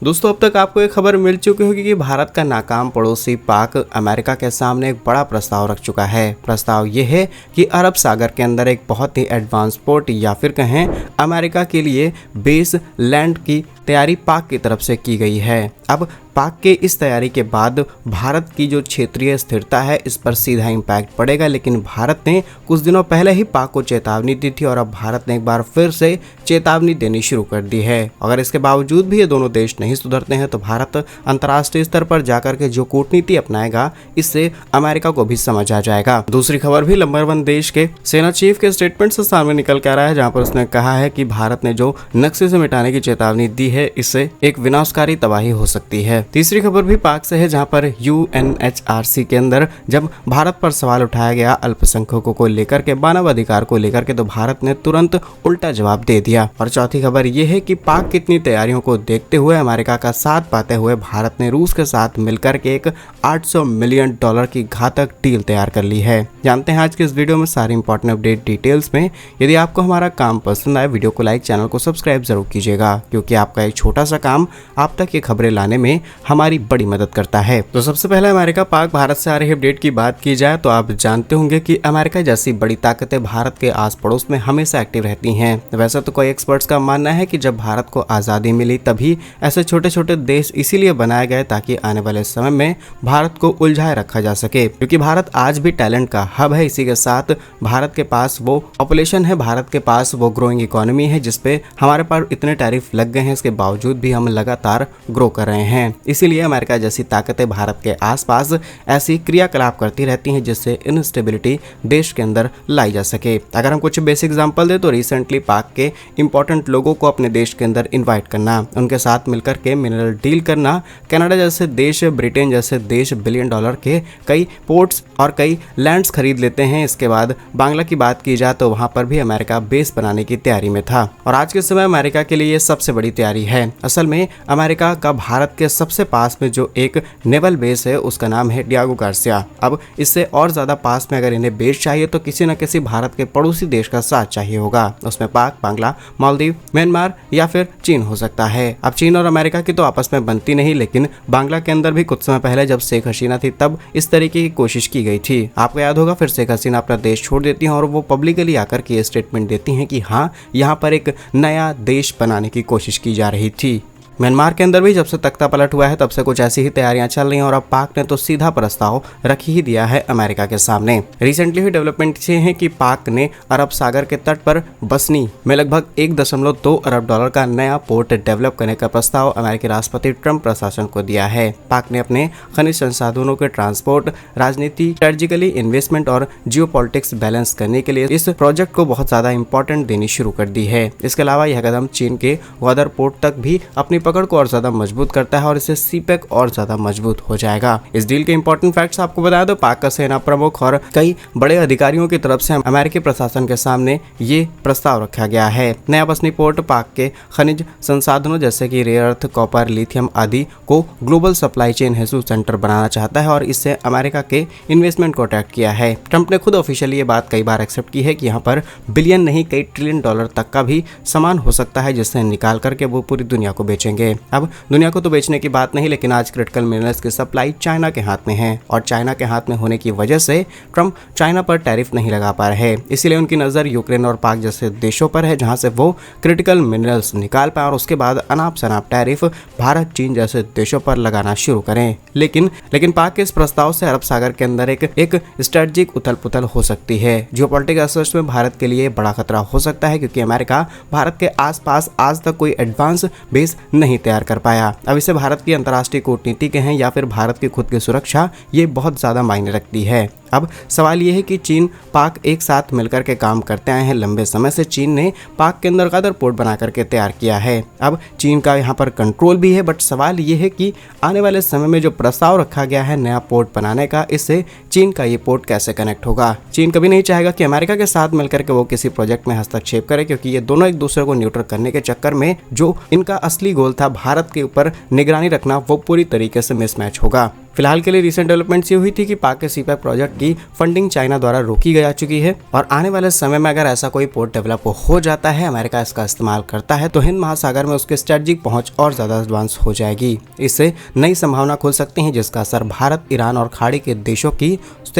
दोस्तों, अब तक आपको एक खबर मिल चुकी होगी कि भारत का नाकाम पड़ोसी पाक अमेरिका के सामने एक बड़ा प्रस्ताव रख चुका है। प्रस्ताव ये है कि अरब सागर के अंदर एक बहुत ही एडवांस पोर्ट या फिर कहें अमेरिका के लिए बेस लैंड की तैयारी पाक की तरफ से की गई है। अब पाक के इस तैयारी के बाद भारत की जो क्षेत्रीय स्थिरता है इस पर सीधा इम्पैक्ट पड़ेगा, लेकिन भारत ने कुछ दिनों पहले ही पाक को चेतावनी दी थी और अब भारत ने एक बार फिर से चेतावनी देनी शुरू कर दी है। अगर इसके बावजूद भी ये दोनों देश नहीं सुधरते हैं तो भारत अंतर्राष्ट्रीय स्तर पर जाकर के जो कूटनीति अपनाएगा इससे अमेरिका को भी समझ आ जाएगा। दूसरी खबर भी नंबर 1 देश के सेना चीफ के स्टेटमेंट से सामने निकल के आ रहा है, जहां पर उसने कहा है कि भारत ने जो नक्शे से मिटाने की चेतावनी दी है इससे एक विनाशकारी तबाही हो सकती है। तीसरी खबर भी पाक से है, जहां पर UNHRC के अंदर जब भारत पर सवाल उठाया गया अल्पसंख्यकों को लेकर के, मानव अधिकार को लेकर के, तो भारत ने तुरंत उल्टा जवाब दे दिया। और चौथी खबर यह है कि पाक की इतनी तैयारियों को देखते हुए अमेरिका का साथ पाते हुए भारत ने रूस के साथ मिलकर के एक $800 मिलियन की घातक डील तैयार कर ली है। जानते हैं आज के इस वीडियो में सारी इंपॉर्टेंट अपडेट डिटेल्स में। यदि आपको हमारा काम पसंद आए, वीडियो को लाइक, चैनल को सब्सक्राइब जरूर कीजिएगा, क्योंकि आपका एक छोटा सा काम आप तक ये खबरें लाने में हमारी बड़ी मदद करता है। तो सबसे पहले अमेरिका पाक भारत से आ रही अपडेट की बात की जाए तो आप जानते होंगे कि अमेरिका जैसी बड़ी ताकतें भारत के आस पड़ोस में हमेशा एक्टिव रहती हैं। वैसे तो कोई एक्सपर्ट्स का मानना है कि जब भारत को आज़ादी मिली तभी ऐसे छोटे छोटे देश इसीलिए बनाए गए ताकि आने वाले समय में भारत को उलझाए रखा जा सके, क्योंकि भारत आज भी टैलेंट का हब है। इसी के साथ भारत के पास वो पॉपुलेशन है, भारत के पास वो ग्रोइंग इकोनॉमी है जिसपे हमारे पास इतने टैरिफ लग गए हैं, इसके बावजूद भी हम लगातार ग्रो कर रहे हैं। इसीलिए अमेरिका जैसी ताकतें भारत के आसपास ऐसी क्रियाकलाप करती रहती हैं जिससे इनस्टेबिलिटी देश के अंदर लाई जा सके। अगर हम कुछ बेसिक एग्जांपल दें तो रिसेंटली पाक के इंपॉर्टेंट लोगों को अपने देश के अंदर इन्वाइट करना, उनके साथ मिलकर के मिनरल डील करना, कनाडा जैसे देश, ब्रिटेन जैसे देश बिलियन डॉलर के कई पोर्ट्स और कई लैंड्स खरीद लेते हैं। इसके बाद बांग्ला की बात की जाए तो वहां पर भी अमेरिका बेस बनाने की तैयारी में था और आज के समय अमेरिका के लिए ये सबसे बड़ी तैयारी है। असल में अमेरिका का भारत के सबसे पास में जो एक नेवल बेस है उसका नाम है डियागो गार्सिया। अब इससे और ज्यादा पास में अगर इन्हें बेस चाहिए तो किसी न किसी भारत के पड़ोसी देश का साथ चाहिए होगा। उसमें पाक, बांग्ला, मालदीव, म्यांमार या फिर चीन हो सकता है। अब चीन और अमेरिका की तो आपस में बनती नहीं, लेकिन बांग्ला के अंदर भी कुछ समय पहले जब शेख हसीना थी तब इस तरीके की कोशिश की गई थी। आपको याद होगा, फिर शेख हसीना अपना देश छोड़ देती हैं और वो पब्लिकली आकर के स्टेटमेंट देती हैं कि हाँ, यहाँ पर एक नया देश बनाने की कोशिश की जा रही थी। म्यांमार के अंदर भी जब से तख्ता पलट हुआ है तब से कुछ ऐसी ही तैयारियां चल रही हैं और अब पाक ने तो सीधा प्रस्ताव रख ही दिया है अमेरिका के सामने। रिसेंटली हुई डेवलपमेंट ये है कि पाक ने अरब सागर के तट पर बसनी में लगभग $1.2 अरब का नया पोर्ट डेवलप करने का प्रस्ताव अमेरिकी राष्ट्रपति ट्रंप प्रशासन को दिया है। पाक ने अपने खनिज संसाधनों के ट्रांसपोर्ट, राजनीति, स्ट्रेटेजिकली इन्वेस्टमेंट और जियोपॉलिटिक्स बैलेंस करने के लिए इस प्रोजेक्ट को बहुत ज्यादा इंपॉर्टेंट देनी शुरू कर दी है। इसके अलावा यह कदम चीन के ग्वादर पोर्ट तक भी अपनी पकड़ को और ज्यादा मजबूत करता है और इससे सीपेक और ज्यादा मजबूत हो जाएगा। इस डील के इंपॉर्टेंट फैक्ट्स आपको बता दो, पाक का सेना प्रमुख और कई बड़े अधिकारियों की तरफ से अमेरिकी प्रशासन के सामने ये प्रस्ताव रखा गया है। नया बसनी पोर्ट पाक के खनिज संसाधनों जैसे कि रेयर अर्थ, कॉपर, लिथियम आदि को ग्लोबल सप्लाई चेन हेतु सेंटर बनाना चाहता है और इससे अमेरिका के इन्वेस्टमेंट को अट्रैक्ट किया है। ट्रंप ने खुद ऑफिशियली ये बात कई बार एक्सेप्ट की है कि यहाँ पर बिलियन नहीं कई ट्रिलियन डॉलर तक का भी सामान हो सकता है जिससे निकाल करके वो पूरी दुनिया को बेचेंगे। अब दुनिया को तो बेचने की बात नहीं, लेकिन आज क्रिटिकल मिनरल्स की सप्लाई चाइना के हाथ में है और चाइना के हाथ में होने की वजह से ट्रंप चाइना पर टैरिफ नहीं लगा पा रहे हैं। इसीलिए उनकी नज़र यूक्रेन और पाक जैसे देशों पर है जहां से वो क्रिटिकल मिनरल्स निकाल पाए और उसके बाद अनाप शनाप टैरिफ भारत, चीन जैसे देशों पर लगाना शुरू करें। लेकिन पाक के इस प्रस्ताव से अरब सागर के अंदर एक स्ट्रेटेजिक उथल पुथल हो सकती है। जियोपॉलिटिकल एस्पेक्ट में भारत के लिए बड़ा खतरा हो सकता है, क्योंकि अमेरिका भारत के आसपास आज तक कोई एडवांस बेस नहीं तैयार कर पाया। अब इसे भारत की अंतर्राष्ट्रीय कूटनीति के हैं या फिर भारत की खुद की सुरक्षा, ये बहुत ज्यादा मायने रखती है। अब सवाल ये है कि चीन पाक एक साथ मिलकर के काम करते आए हैं लंबे समय से। चीन ने पाक के अंदर गदर पोर्ट बना करके तैयार किया है। अब चीन का यहाँ पर कंट्रोल भी है, बट सवाल ये है कि आने वाले समय में जो प्रस्ताव रखा गया है नया पोर्ट बनाने का, इससे चीन का ये पोर्ट कैसे कनेक्ट होगा। चीन कभी नहीं चाहेगा कि अमेरिका के साथ मिलकर के वो किसी प्रोजेक्ट में हस्तक्षेप करे, क्योंकि ये दोनों एक दूसरे को न्यूट्रल करने के चक्कर में जो इनका असली गोल था भारत के ऊपर निगरानी रखना, वो पूरी तरीके से मिसमैच होगा। फिलहाल के लिए रिसेंट डेवलपमेंट्स ये हुई थी कि पाक के सीपैक प्रोजेक्ट की फंडिंग चाइना द्वारा रोकी जा चुकी है और आने वाले समय में अगर ऐसा कोई पोर्ट डेवलप हो जाता है, अमेरिका इसका इस्तेमाल करता है, तो हिंद महासागर में उसके स्ट्रेटजिक पहुंच और ज्यादा एडवांस हो जाएगी। इससे नई संभावना खुल सकती है जिसका असर भारत, ईरान और खाड़ी के देशों की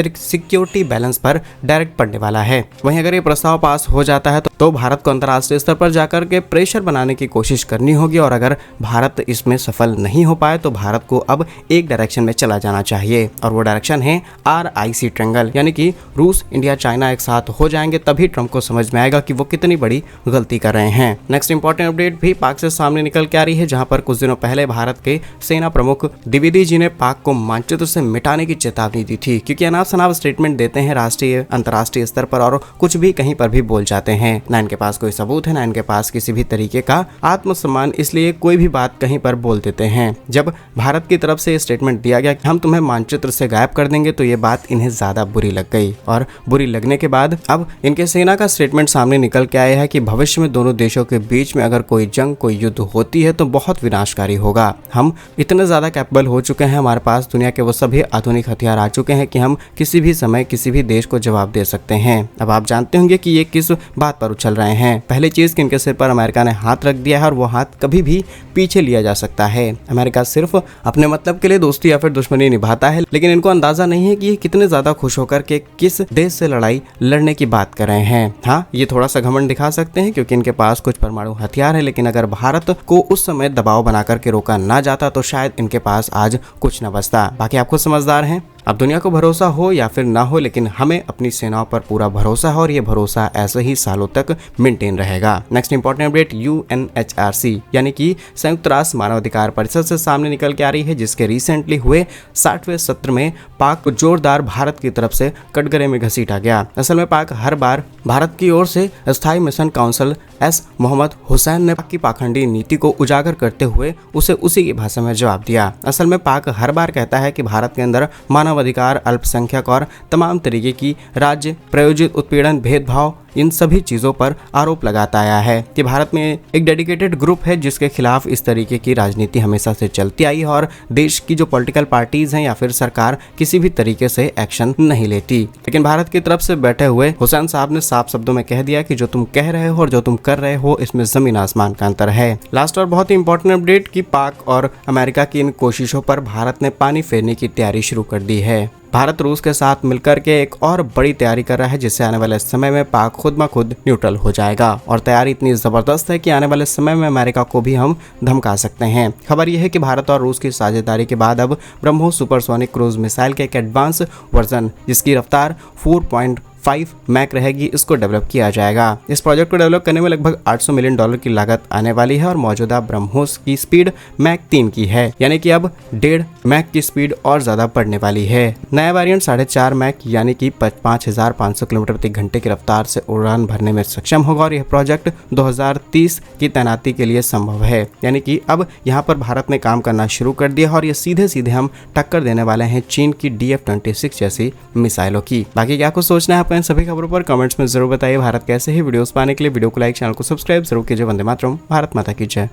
सिक्योरिटी बैलेंस पर डायरेक्ट पड़ने वाला है। वहीं अगर ये प्रस्ताव पास हो जाता है तो भारत को अंतर्राष्ट्रीय स्तर पर जाकर के प्रेशर बनाने की कोशिश करनी होगी और अगर भारत इसमें सफल नहीं हो पाए तो भारत को अब एक डायरेक्शन में चला जाना चाहिए और वो डायरेक्शन है RIC ट्रायंगल, यानी कि रूस, इंडिया, चाइना एक साथ हो जाएंगे तभी ट्रंप को समझ में आएगा कि वो कितनी बड़ी गलती कर रहे हैं। नेक्स्ट इंपॉर्टेंट अपडेट भी पाक से सामने निकल के आ रही है, जहां पर कुछ दिनों पहले भारत के सेना प्रमुख द्विवेदी जी ने पाक को मानचित्र से मिटाने की चेतावनी दी थी, क्योंकि अनाप शनाप स्टेटमेंट देते हैं राष्ट्रीय अंतर्राष्ट्रीय स्तर पर और कुछ भी कहीं पर भी बोल जाते हैं। ना इनके पास कोई सबूत है, ना इनके पास किसी भी तरीके का आत्मसम्मान, इसलिए कोई भी बात कहीं पर बोल देते हैं। जब भारत की तरफ से स्टेटमेंट दिया गया कि हम तुम्हें मानचित्र से गायब कर देंगे तो ये बात इन्हें ज्यादा बुरी लग गई और बुरी लगने के बाद अब इनके सेना का स्टेटमेंट सामने निकल के आया है कि भविष्य में दोनों देशों के बीच में अगर कोई जंग, कोई युद्ध होती है तो बहुत विनाशकारी होगा। हम इतने ज्यादा कैपेबल हो चुके हैं, हमारे पास दुनिया के वो सभी आधुनिक हथियार आ चुके हैं कि हम किसी भी समय किसी भी देश को जवाब दे सकते हैं। अब आप जानते होंगे कि ये किस बात पर उछल रहे हैं। पहली चीज कि इनके सिर पर अमेरिका ने हाथ रख दिया है और वो हाथ कभी भी पीछे लिया जा सकता है। अमेरिका सिर्फ अपने मतलब के लिए दोस्ती या फिर दुश्मनी निभाता है, लेकिन इनको अंदाजा नहीं है कि ये कितने ज्यादा खुश होकर के किस देश से लड़ाई लड़ने की बात कर रहे हैं। हाँ, ये थोड़ा सा घमंड दिखा सकते हैं क्योंकि इनके पास कुछ परमाणु हथियार है, लेकिन अगर भारत को उस समय दबाव बना करके रोका ना जाता तो शायद इनके पास आज कुछ न बचता। बाकी आप खुद समझदार हैं। अब दुनिया को भरोसा हो या फिर ना हो, लेकिन हमें अपनी सेनाओं पर पूरा भरोसा है और ये भरोसा ऐसे ही सालों तक मेंटेन रहेगा। नेक्स्ट इंपॉर्टेंट अपडेट UNHRC यानी कि संयुक्त राष्ट्र मानवाधिकार परिषद से सामने निकल के आ रही है, जिसके रिसेंटली हुए 60वें सत्र में पाक को जोरदार भारत की तरफ से कटघरे में घसीटा गया। असल में पाक हर बार भारत की ओर से स्थायी mission council S Mohammad Hussain ने पाक की पाखंडी नीति को उजागर करते हुए उसे उसी की भाषा में जवाब दिया। असल में पाक हर बार कहता है कि भारत के अंदर मानवाधिकार, अल्पसंख्यक और तमाम तरीके की राज्य प्रायोजित उत्पीड़न, भेदभाव, इन सभी चीज़ों पर आरोप लगाता आया है कि भारत में एक डेडिकेटेड ग्रुप है जिसके खिलाफ इस तरीके की राजनीति हमेशा से चलती आई है और देश की जो पॉलिटिकल पार्टीज हैं या फिर सरकार किसी भी तरीके से एक्शन नहीं लेती। लेकिन भारत की तरफ से बैठे हुए हुसैन साहब ने साफ शब्दों में कह दिया कि जो तुम कह रहे हो और जो तुम कर रहे हो इसमें जमीन आसमान का अंतर है। लास्ट और बहुत ही इंपॉर्टेंट अपडेट कि पाक और अमेरिका की इन कोशिशों पर भारत ने पानी फेरने की तैयारी शुरू कर दी है। भारत रूस के साथ मिलकर के एक और बड़ी तैयारी कर रहा है, जिससे आने वाले समय में पाक खुद ब खुद न्यूट्रल हो जाएगा और तैयारी इतनी जबरदस्त है कि आने वाले समय में अमेरिका को भी हम धमका सकते हैं। खबर यह है कि भारत और रूस की साझेदारी के बाद अब ब्रह्मोस सुपरसोनिक क्रूज मिसाइल के एक एडवांस वर्जन जिसकी रफ्तार 4.5 मैक रहेगी, इसको डेवलप किया जाएगा। इस प्रोजेक्ट को डेवलप करने में लगभग $800 मिलियन की लागत आने वाली है और मौजूदा ब्रह्मोस की स्पीड मैक 3 की है, यानी कि अब 1.5 मैक की स्पीड और ज्यादा बढ़ने वाली है। नया वेरिएंट 4.5 मैक यानी कि 5500 किलोमीटर प्रति घंटे की रफ्तार से उड़ान भरने में सक्षम होगा और यह प्रोजेक्ट 2030 की तैनाती के लिए संभव है, यानी कि अब यहाँ पर भारत ने काम करना शुरू कर दिया और ये सीधे सीधे हम टक्कर देने वाले हैं चीन की DF-26 जैसी मिसाइलों की। बाकी क्या कुछ सोचना है आपका इन सभी खबरों पर कमेंट्स में जरूर बताइए। भारत कैसे ही वीडियोस पाने के लिए वीडियो को लाइक, चैनल को सब्सक्राइब जरूर कीजिए। वंदे मातरम, भारत माता की जय।